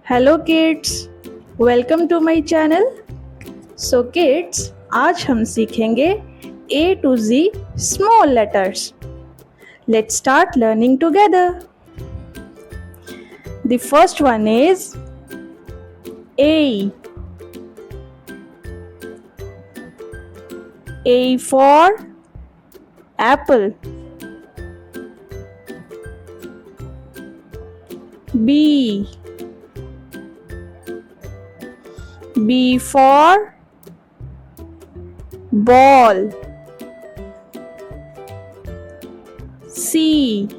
Hello kids, welcome to my channel. So kids, आज हम सीखेंगे A to Z small letters. Let's start learning together. The first one is A. A for apple. B. B for ball. C.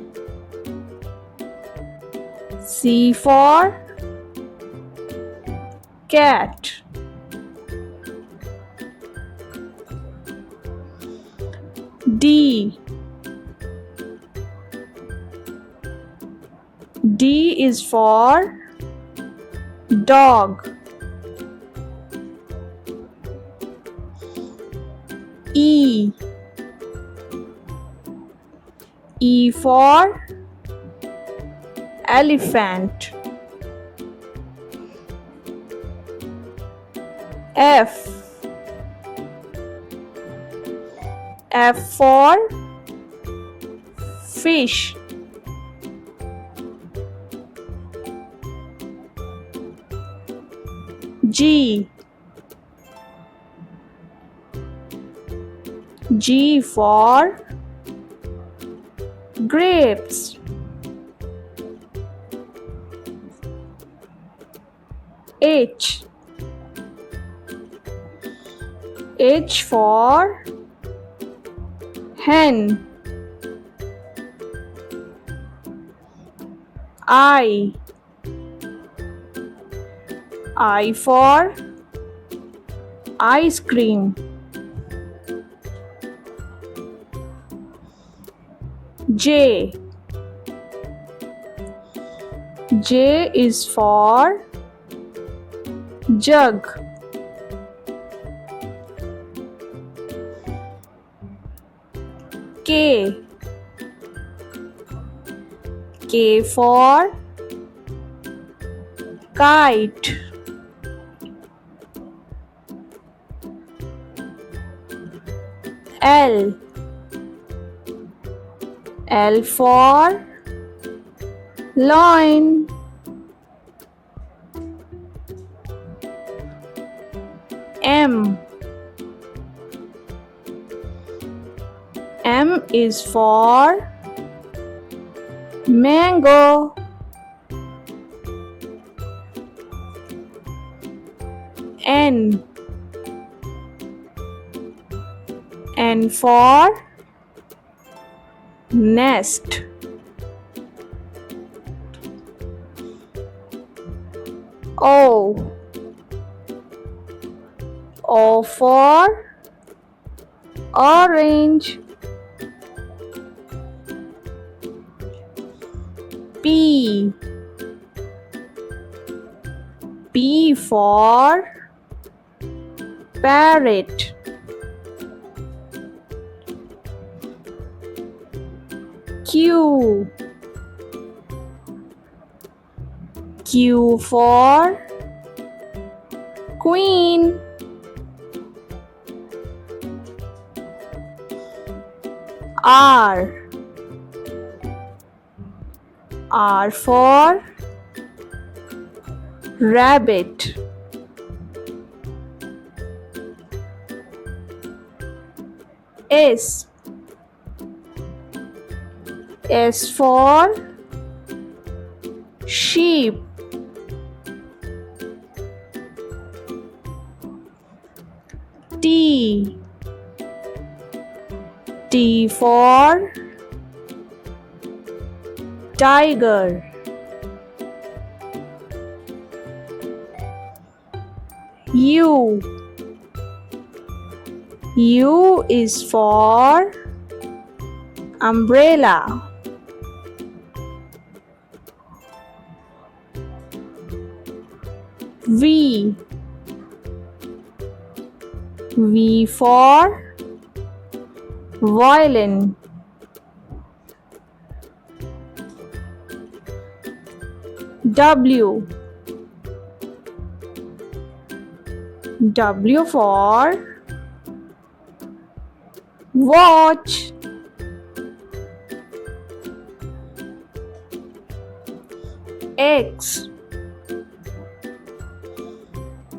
C for cat. D. D is for dog. E. E for elephant. F. F for fish. G. G for grapes. H. H for hen. I. I for ice cream. J. J is for jug. K. K for kite. L. L for lion. M. M is for mango. N. N for nest. O. O for orange. P. P for parrot. Q. Q for queen. R. R for rabbit. S. S for sheep. T. T for tiger. U. U is for umbrella. V. V for violin. W. W for watch. X.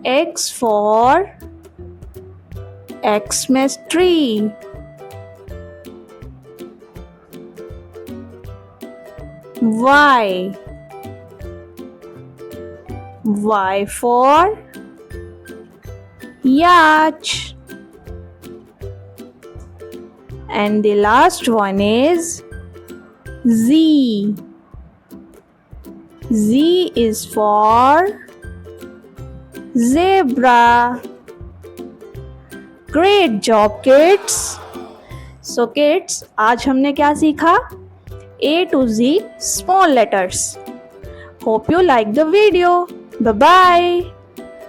X for Xmas tree. Y. Y for yacht. And the last one is Z. Z is for zebra. Great job, kids. So kids, आज हमने क्या सीखा? A to Z small letters. Hope you like the video. Bye bye.